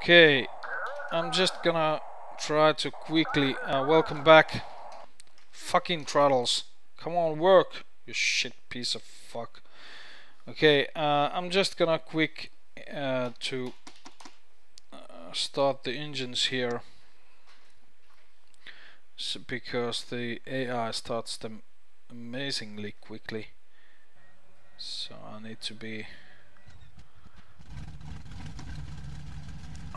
Okay, I'm just gonna try to quickly welcome back. Fucking throttles. Come on, work, you shit piece of fuck. Okay, I'm just gonna quick to start the engines here, because the AI starts them amazingly quickly. So I need to be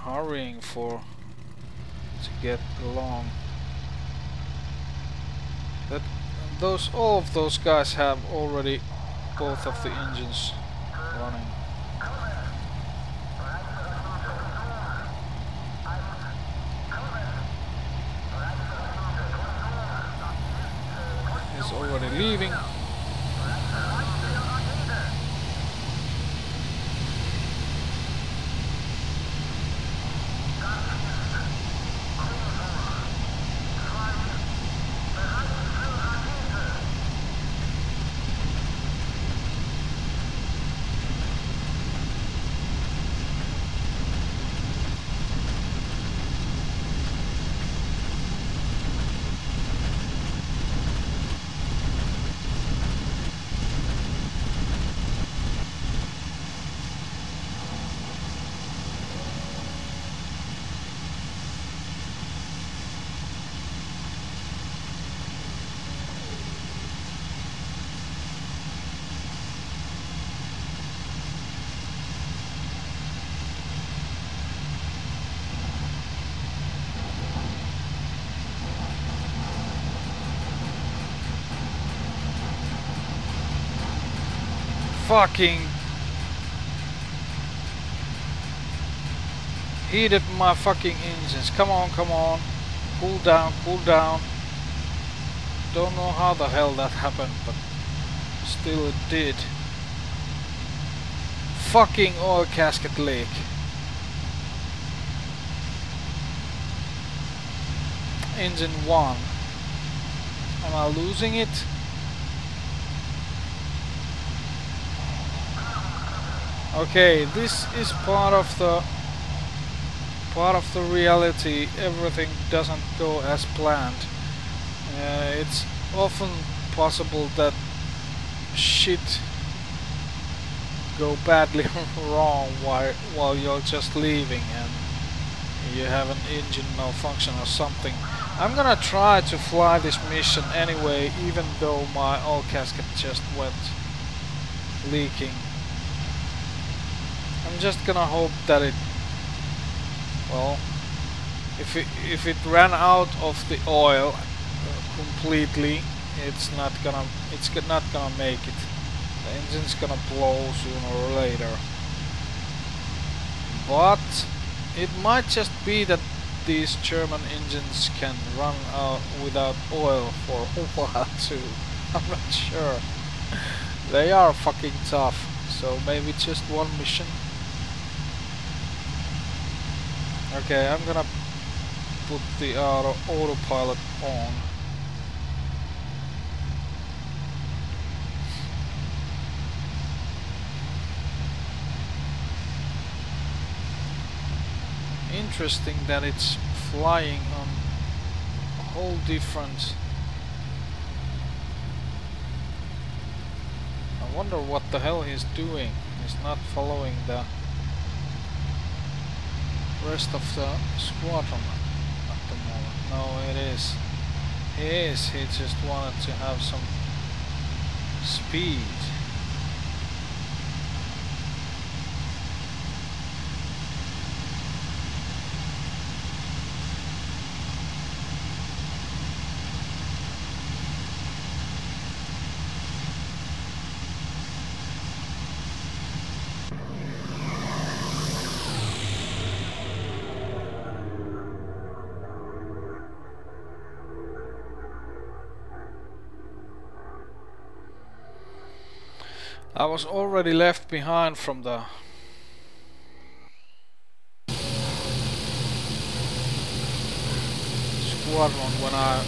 hurrying to get along. That all of those guys have already both of the engines running. He's already leaving. Fucking heated my fucking engines. Come on, come on. Cool down, cool down. Don't know how the hell that happened, but still it did. Fucking oil casket leak. Engine 1. Am I losing it? Okay, this is part of the reality. Everything doesn't go as planned. It's often possible that shit go badly wrong while you're just leaving and you have an engine malfunction or something. I'm gonna try to fly this mission anyway, even though my oil casket just went leaking. I'm just gonna hope that it, well, if it ran out of the oil completely, it's not gonna make it. The engine's gonna blow sooner or later. But it might just be that these German engines can run out without oil for a while too. I'm not sure. They are fucking tough. So maybe just one mission. Okay, I'm gonna put the autopilot on. Interesting that it's flying on a whole different. I wonder what the hell he's doing. He's not following the rest of the squadron at the moment. No, it is. He just wanted to have some speed. I was already left behind from the squadron when I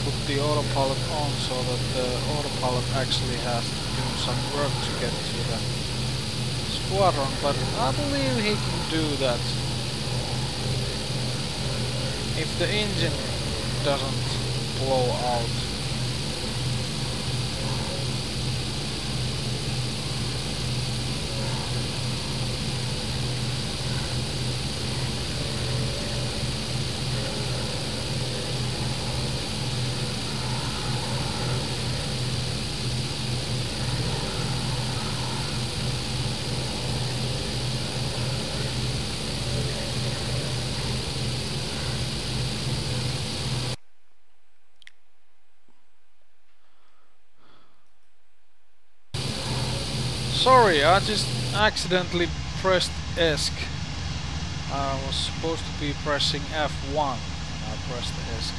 put the autopilot on, so that the autopilot actually has to do some work to get to the squadron, but I believe he can do that. if the engine doesn't blow out. Sorry, I just accidentally pressed ESC. I was supposed to be pressing F1 and I pressed ESC.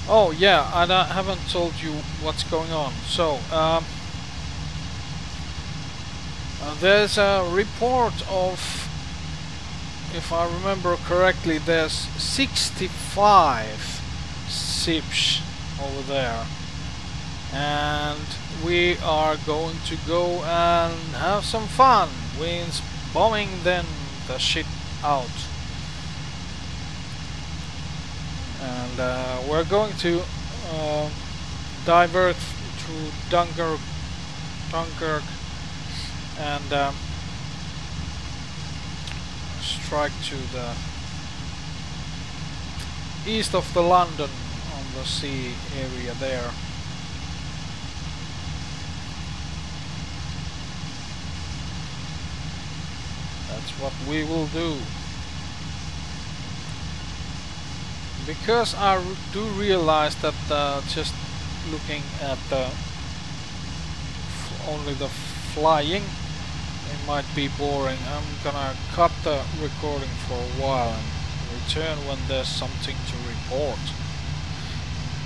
Oh yeah, and I haven't told you what's going on. So, there's a report of, if I remember correctly, there's 65 ships over there. And we are going to go and have some fun. We're bombing them the shit out. And we're going to divert through Dunkirk and strike to the east of the London on the sea area there. That's what we will do. Because I do realize that just looking at only the flying, it might be boring. I'm gonna cut the recording for a while and return when there's something to report.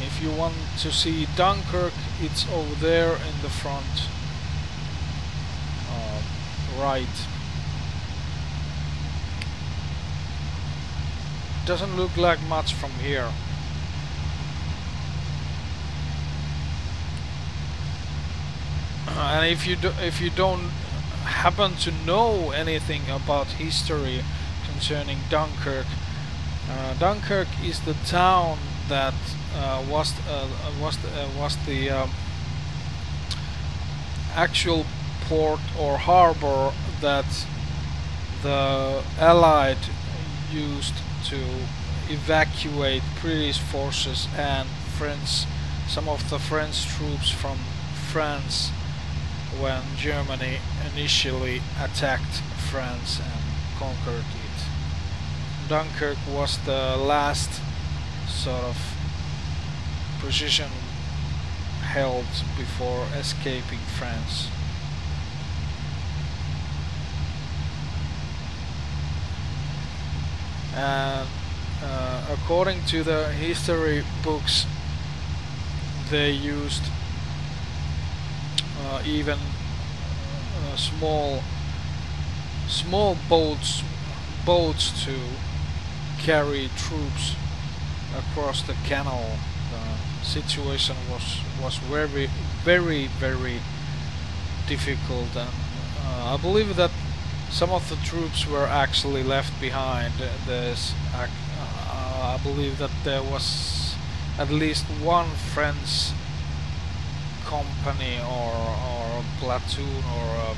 If you want to see Dunkirk, it's over there in the front, right. Doesn't look like much from here. And if you don't happen to know anything about history concerning Dunkirk, Dunkirk is the town that was the actual port or harbor that the Allied used to evacuate British forces and some of the French troops from France when Germany initially attacked France and conquered it. Dunkirk was the last sort of position held before escaping France. And according to the history books, they used even small boats to carry troops across the canal. The situation was very difficult, and I believe that some of the troops were actually left behind. I believe that there was at least one French company or platoon or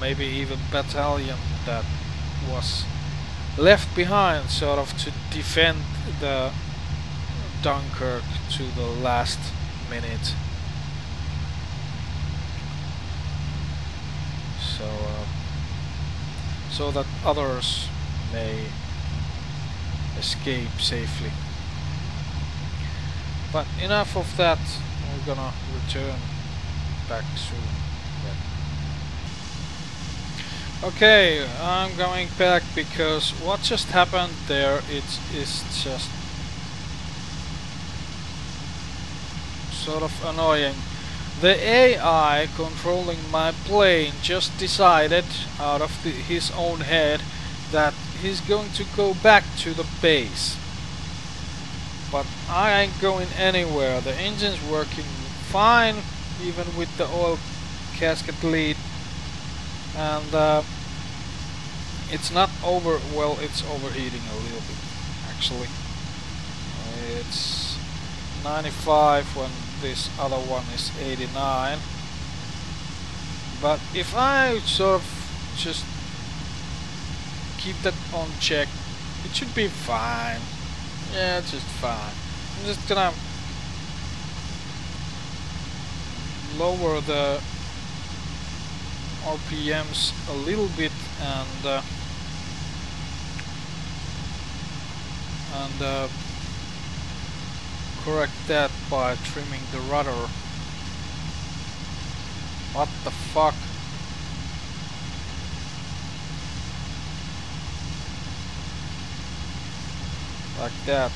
maybe even battalion that was left behind, sort of to defend the Dunkirk to the last minute. So that others may escape safely. But enough of that, we're gonna return back soon. Okay, I'm going back because what just happened there, it's just sort of annoying. The AI controlling my plane just decided out of his own head that he's going to go back to the base. But I ain't going anywhere. The engine's working fine, even with the oil gasket lead. And it's not well, it's overheating a little bit, actually. It's 95 when this other one is 89. But if I sort of just keep that on check, it should be fine. Yeah, it's just fine. I'm just gonna lower the RPMs a little bit and correct that by trimming the rudder. What the fuck? Like that.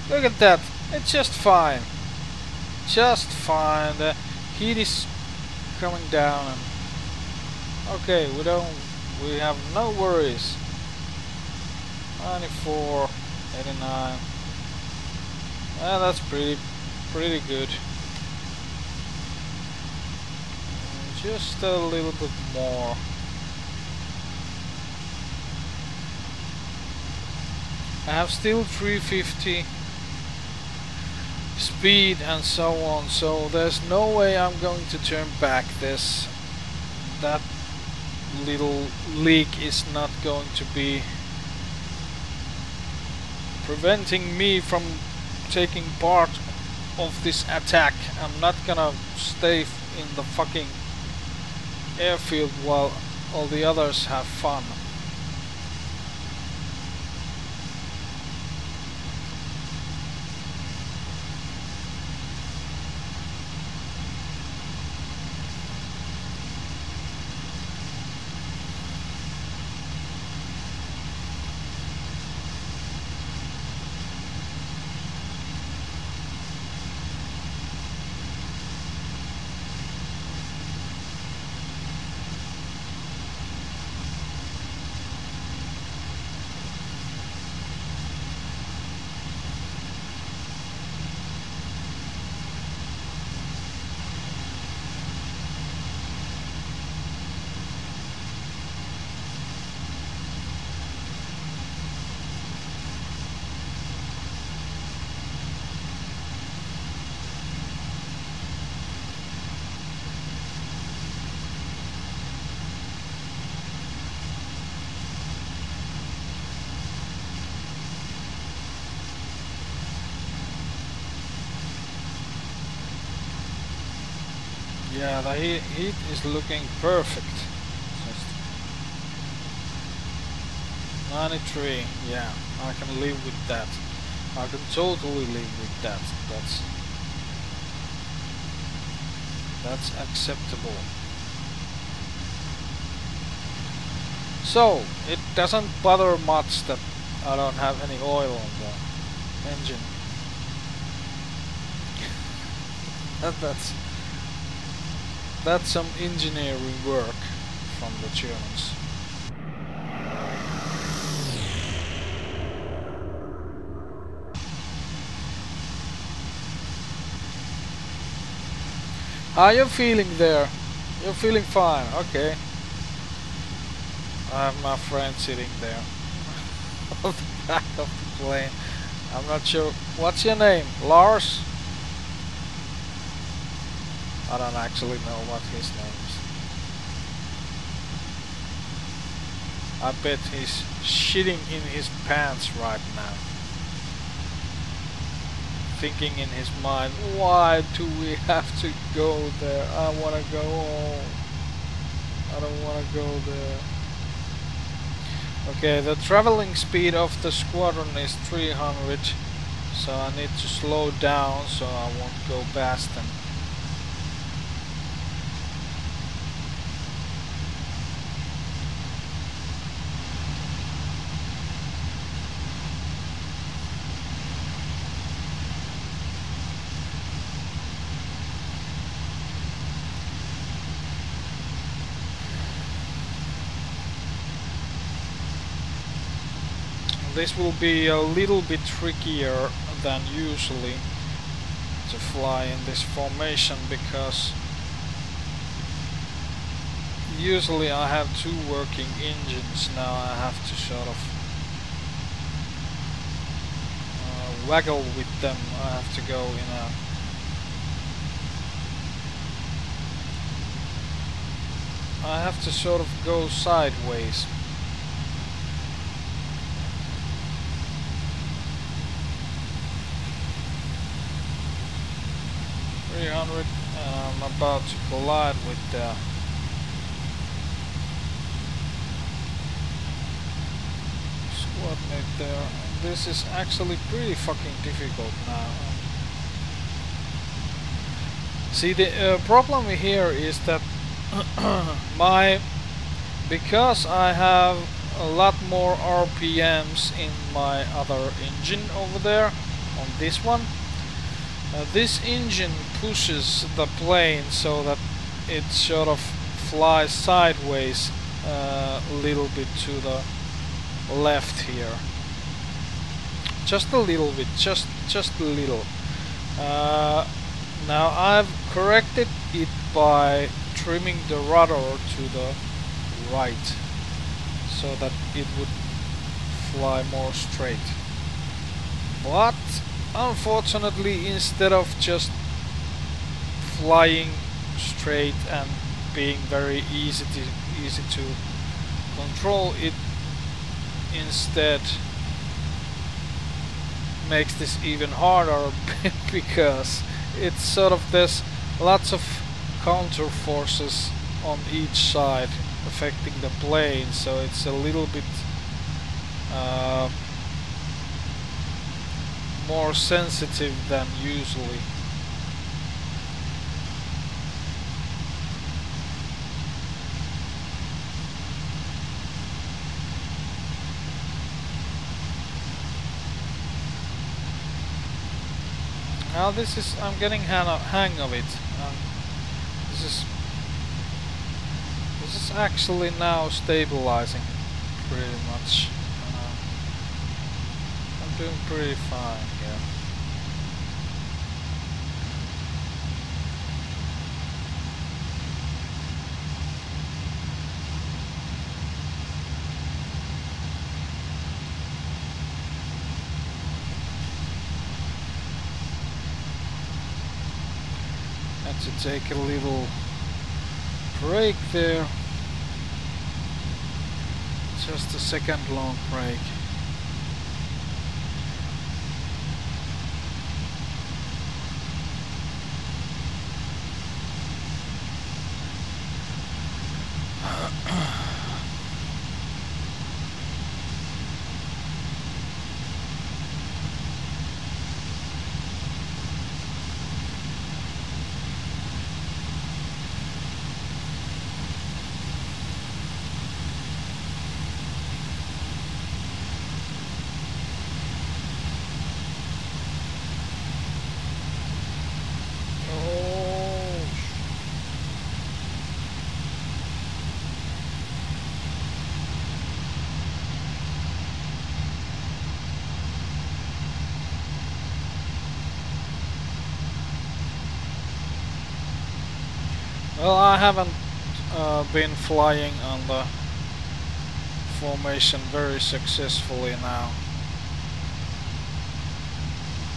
Look at that. It's just fine. Just fine. The heat is coming down and okay, we have no worries. 94, 89. That's pretty good. Just a little bit more. I have still 350 speed and so on, so there's no way I'm going to turn back. That little leak is not going to be preventing me from taking part of this attack. I'm not gonna stay in the fucking airfield while all the others have fun. Yeah, the heat is looking perfect. Just 93, yeah, I can live with that. I can totally live with that. That's acceptable. So, it doesn't bother much that I don't have any oil on the engine. That's some engineering work from the Germans. How are you feeling there? You're feeling fine, okay. I have my friend sitting there on the back of the plane. I'm not sure. What's your name? Lars? I don't actually know what his name is. I bet he's shitting in his pants right now. Thinking in his mind, why do we have to go there? I wanna go home. I don't wanna go there. Okay, the traveling speed of the squadron is 300, so I need to slow down so I won't go past them. This will be a little bit trickier than usually to fly in this formation, because usually I have two working engines. Now I have to sort of waggle with them. I have to go in a I have to sort of go sideways. And I'm about to collide with the squad mate there. This is actually pretty fucking difficult now. See, the problem here is that because I have a lot more RPMs in my other engine over there on this one. This engine pushes the plane so that it sort of flies sideways a little bit to the left here. Just a little bit, just a little. Now I've corrected it by trimming the rudder to the right so that it would fly more straight. But unfortunately, instead of just flying straight and being very easy to control, it instead makes this even harder because it's sort of, there's lots of counter forces on each side affecting the plane, so it's a little bit more sensitive than usually. Now this is, I'm getting hang of it. This is actually now stabilizing pretty much. I'm doing pretty fine here. Had to take a little break there. Just a second long break. Well, I haven't been flying on the formation very successfully now,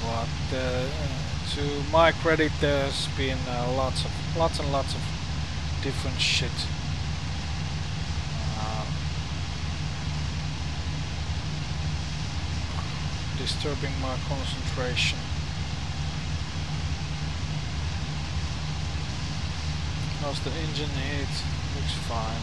but to my credit, there's been lots and lots of different shit. Disturbing my concentration. How's the engine heat? Looks fine.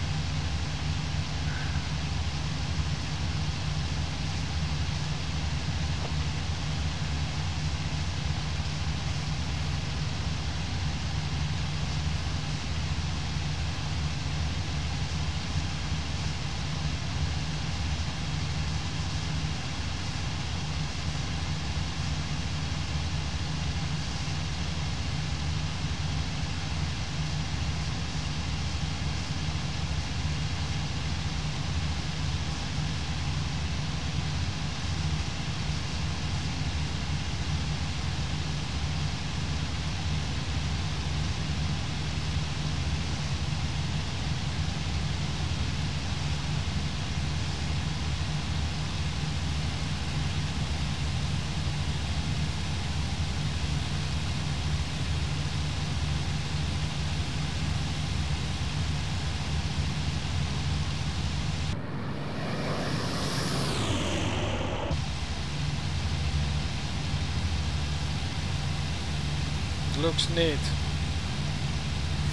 It looks neat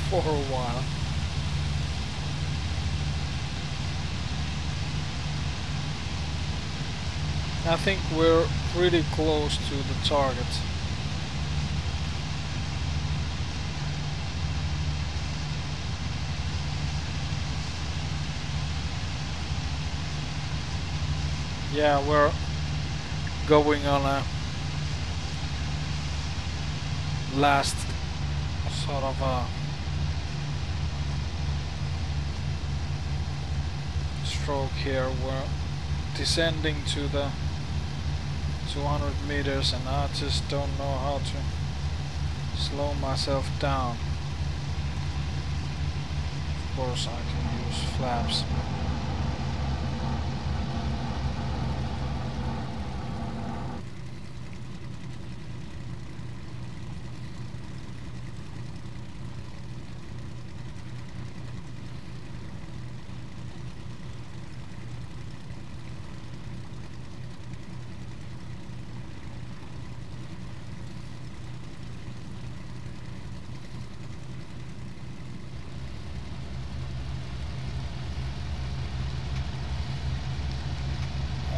for a while. I think we're pretty close to the target. Yeah, we're going on a last sort of a stroke here. We're descending to the 200 meters and I just don't know how to slow myself down. Of course I can use flaps.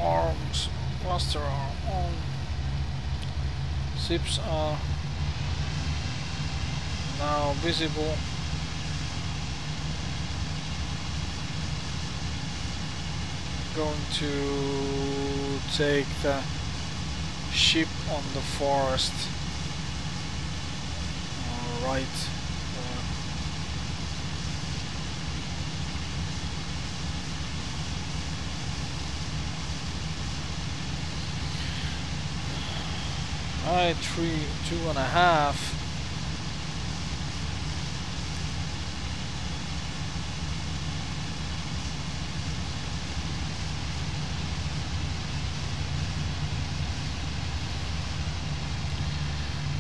Arms, thruster are on. Zips are now visible. Going to take the ship on the forest right. Alright, 2.5.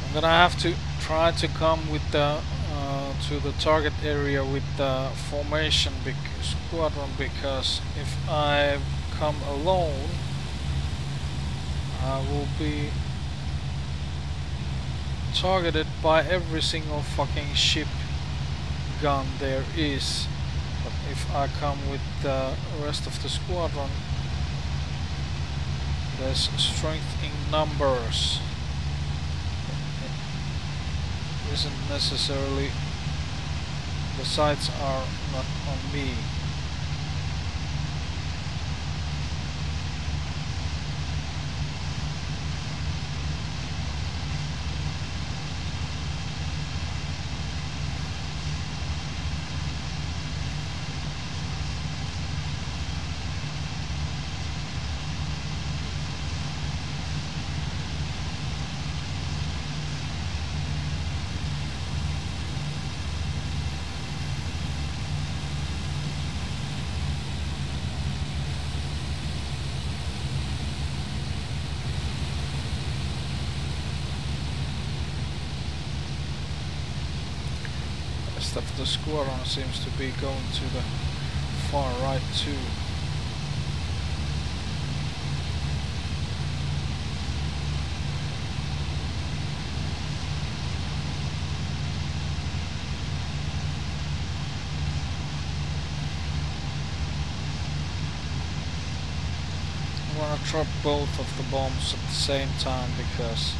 I'm gonna have to try to come with the to the target area with the formation squadron, because if I come alone I will be targeted by every single fucking ship gun there is. But if I come with the rest of the squadron, there's strength in numbers. It isn't necessarily, the sights are not on me. Of the squadron seems to be going to the far right too. I want to drop both of the bombs at the same time because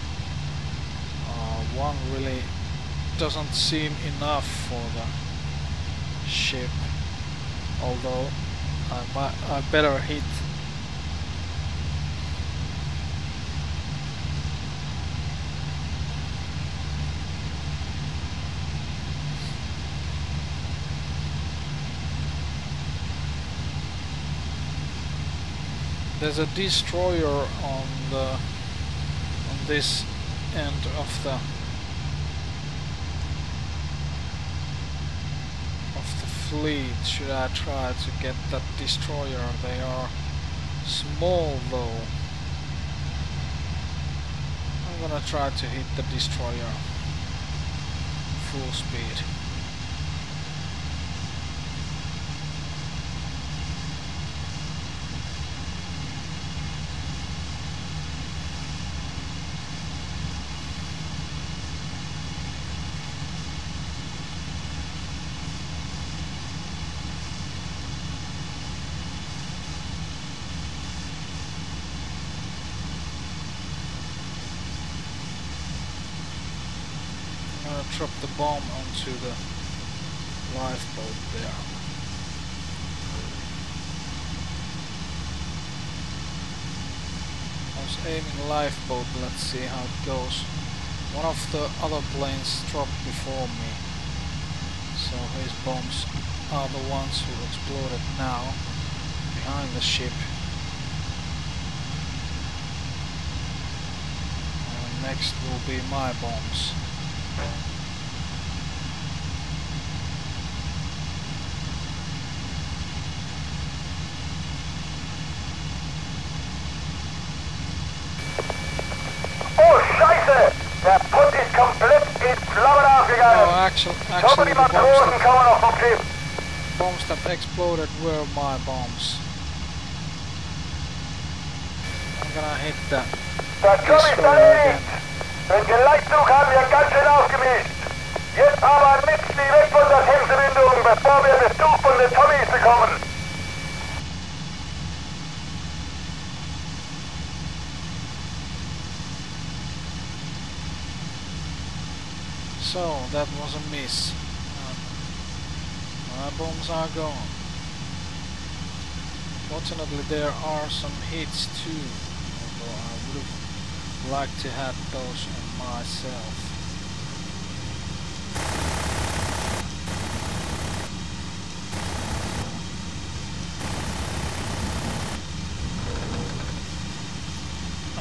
one really doesn't seem enough for the ship, although I better hit. There's a destroyer on this end of the fleet. Should I try to get that destroyer? They are small though. I'm gonna try to hit the destroyer full speed. gonna drop the bomb onto the lifeboat there. I was aiming lifeboat, let's see how it goes. One of the other planes dropped before me, so his bombs are the ones who exploded now behind the ship. And next will be my bombs. Der Put ist komplett in Flammen aufgegangen. No, actually the bombs that exploded were my bombs. I'm gonna hit that destroyer again. Den Geleitzug haben wir ganz schön aufgemischt. Jetzt aber nix die weg von der Hemsebindung, bevor wir Besuch von den Tommys bekommen. So, that was a miss. My bombs are gone. Fortunately there are some hits too, although I would have liked to have those on myself.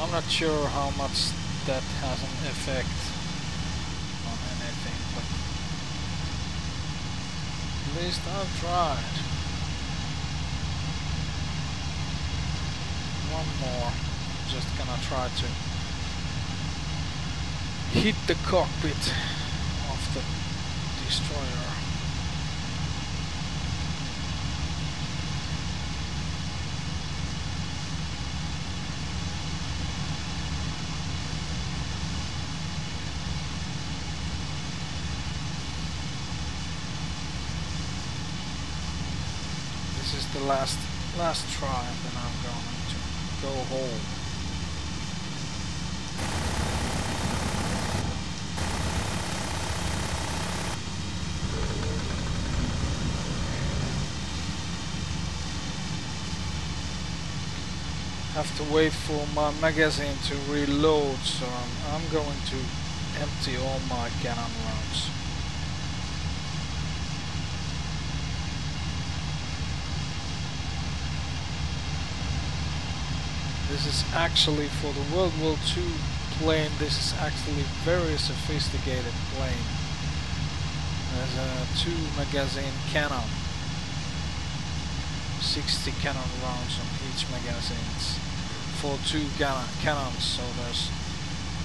I'm not sure how much that has an effect on anything, but at least I've tried. One more. Just gonna try to hit the cockpit of the destroyer. This is the last try, and then I'm going to go home. Have to wait for my magazine to reload, so I'm going to empty all my cannon rounds. This is actually, for the World War II plane, this is actually very sophisticated plane. There's a 2 magazine cannon, 60 cannon rounds on each magazines for 2 cannons, so there's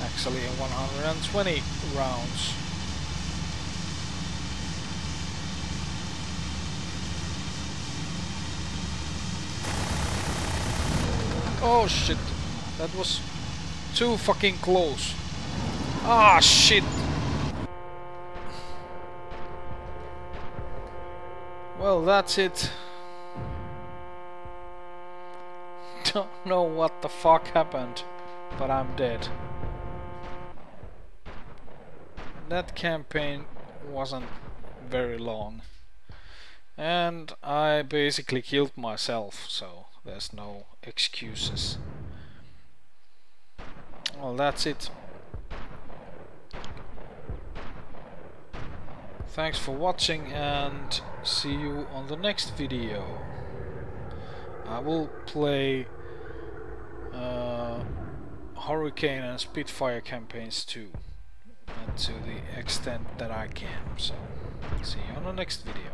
actually 120 rounds. Oh shit, that was too fucking close. Ah shit. Well, that's it. Don't know what the fuck happened, but I'm dead. That campaign wasn't very long, and I basically killed myself, so there's no excuses. Well, that's it. Thanks for watching, and see you on the next video. I will play Hurricane and Spitfire campaigns too, and to the extent that I can. So, see you on the next video.